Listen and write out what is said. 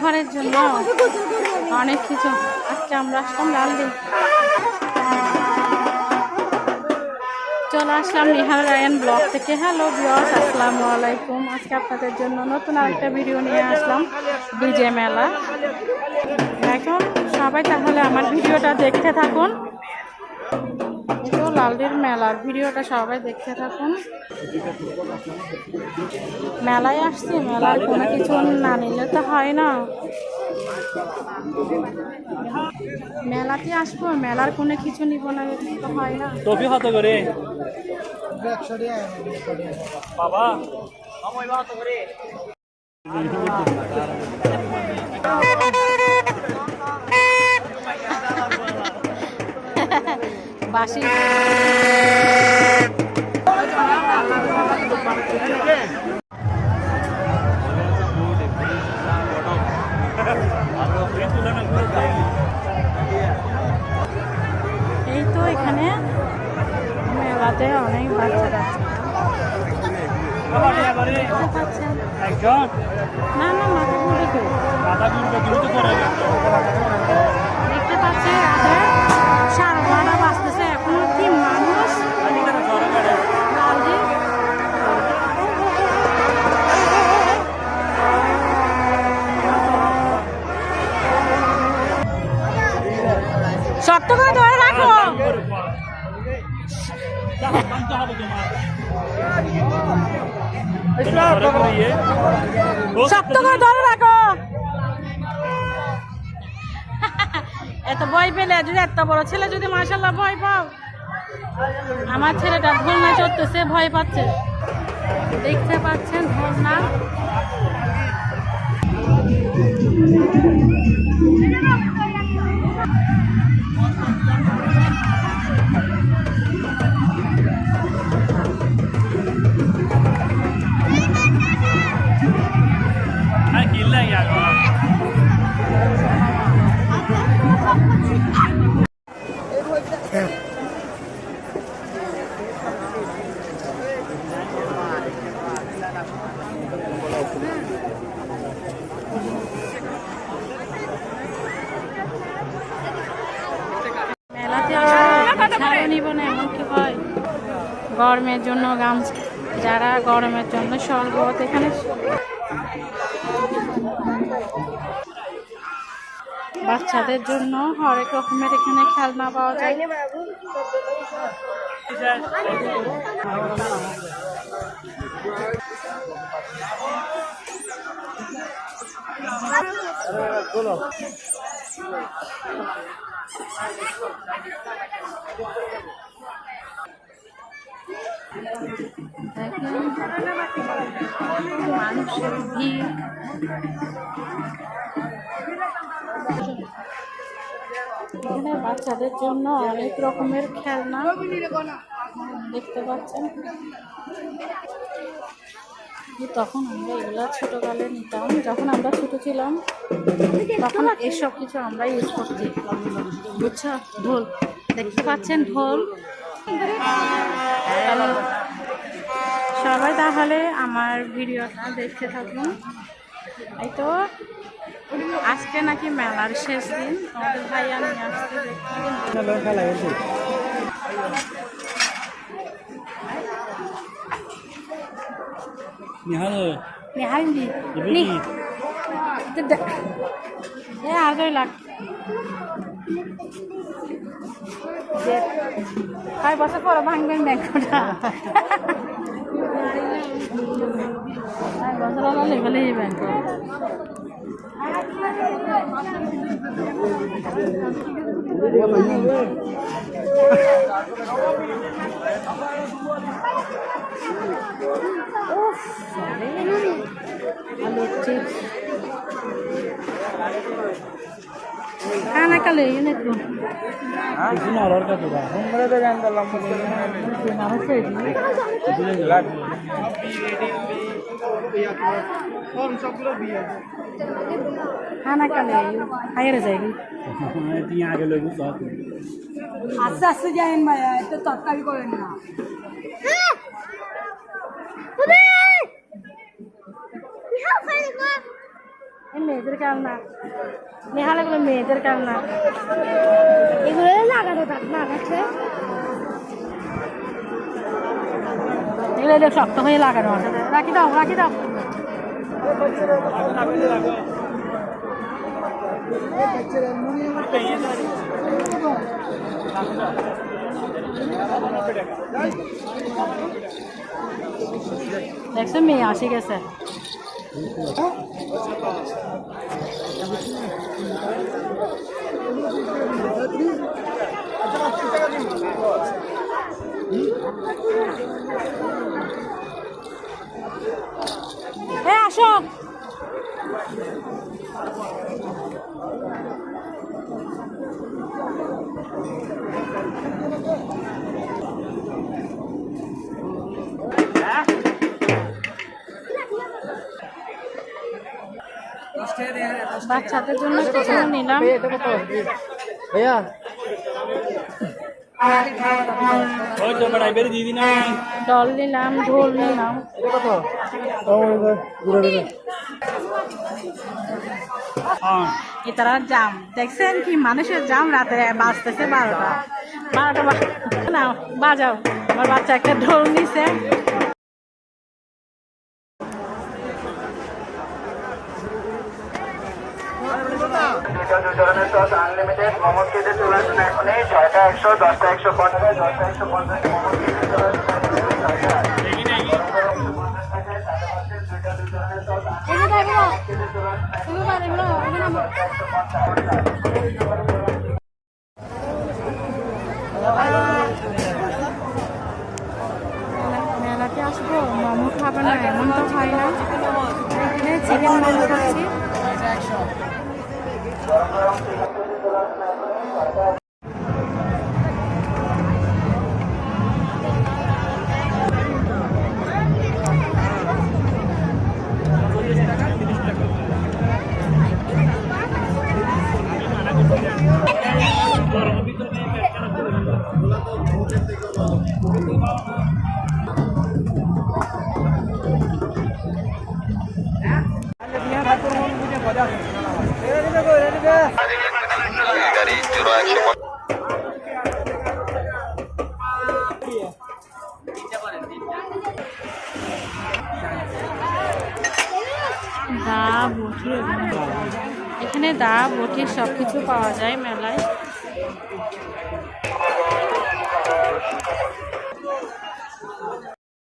ঘরের জন্য অনেক কিছু। আজকে আমরা আসলাম লালদি, চলে আসলাম নিহাল রায়ান ব্লগ থেকে। হ্যালো ভিউয়ার্স, আসসালামু আলাইকুম। আজকে আপনাদের জন্য নতুন আরেকটা ভিডিও নিয়ে আসলাম, বিজে মেলা। এখন সবাই তাহলে আমার ভিডিওটা দেখতে থাকুন। লালদির মেলার ভিডিওটা সবাই দেখতে থাকুন। মেলায় আসছি, মেলায় কোনো কিছু না নিলে তো হয় না। মেলাতে আসবো, মেলার কোনো কিছু নিব না তো হয় না। টপি কত করে বাবা? বাসি এই তো এখানে মেলাতে অনেক বাচ্চারা না না মাথা ঘুরে কেউ দেখতে পাচ্ছে। সাড়ে 12টা বাজতেছে, এখনো কি মানুষ। শক্ত করে ধরে রাখো, শক্ত করে ধরে রাখো। এত ভয় পেলে যদি এত বড় ছেলে যদি মাশাআল্লাহ ভয় পাও। আমার ছেলেটা ঢোলনা চড়তেছে, ভয় পাচ্ছে। দেখতে পাচ্ছেন ঢোলনা। মেলাতে ছাড়ও নিব না, এমন কি হয়। গরমের জন্য গামছা, যারা গরমের জন্য শরবত, এখানে বাচ্চাদের জন্য হরেক রকমের এখানে খেলনা পাওয়া যায়। মানুষের ভিড়। এখানে বাচ্চাদের জন্য অনেক রকমের খেলনা দেখতে পাচ্ছেন। তখন আমরা এগুলা ছোটকালে নিতাম, যখন আমরা ছোট ছিলাম তখন এসব কিছু আমরা ইউজ করছি, বুঝছো। ঢোল দেখতে পাচ্ছেন, ঢোল। সবাই তাহলে আমার ভিডিওটা দেখতে থাকুন। এই তো আজকে নাকি মেলার শেষ দিন, আমাদের ভাইয়া নিয়ে আসতে দেখতে। আগে লাগ 5 বছর পরে ভাঙবেন ব্যাংকটা। 5 বছর হলো লেভেলে এই ব্যাংক। আলু chips Anak kali ini tuh. Itu nalar ka tuh. Nomor ada yang dalam Nama saya ini. itu jelas. Anak kali air jadi. Itu yang agak lebih satu. আস্তে আস্তে যাইন ভাইয়া এত তৎকারি করেন না এই মেয়েদের কারণে নেহালেগুলো মেয়েদের কারণে এগুলো লাগানো থাক না আছে এগুলো এদের শক্ত হয়ে লাগানো আছে রাখি দাও রাখি দাও দেখছো মেয়ে আসে গেছে আসো বাচ্চাদের জন্য কিছু নিলাম भैया ওই তো বড়াই বের দিদি না ডল নিলাম ঢোল নিলাম এটা কত ঘুরে এতারা জাম দেখছেন কি মানুষের জাম রাতে বাজতেছে 12টা না বাজাও আমার বাচ্চা একটা ঢোল নিছে ধরনের সস আনলিমিটেড মোমো খেতে চলে আসুন এখনই 6টা 100 10টা 150 10টা 150 মোমো খেতে চলে আসুন মেলাতে আসবো মোমো খাবে না এমন তো হয় না এখানে চিকেন মোমো খাচ্ছি দা বটি এখানে দা বটি সব কিছু পাওয়া যায় মেলায়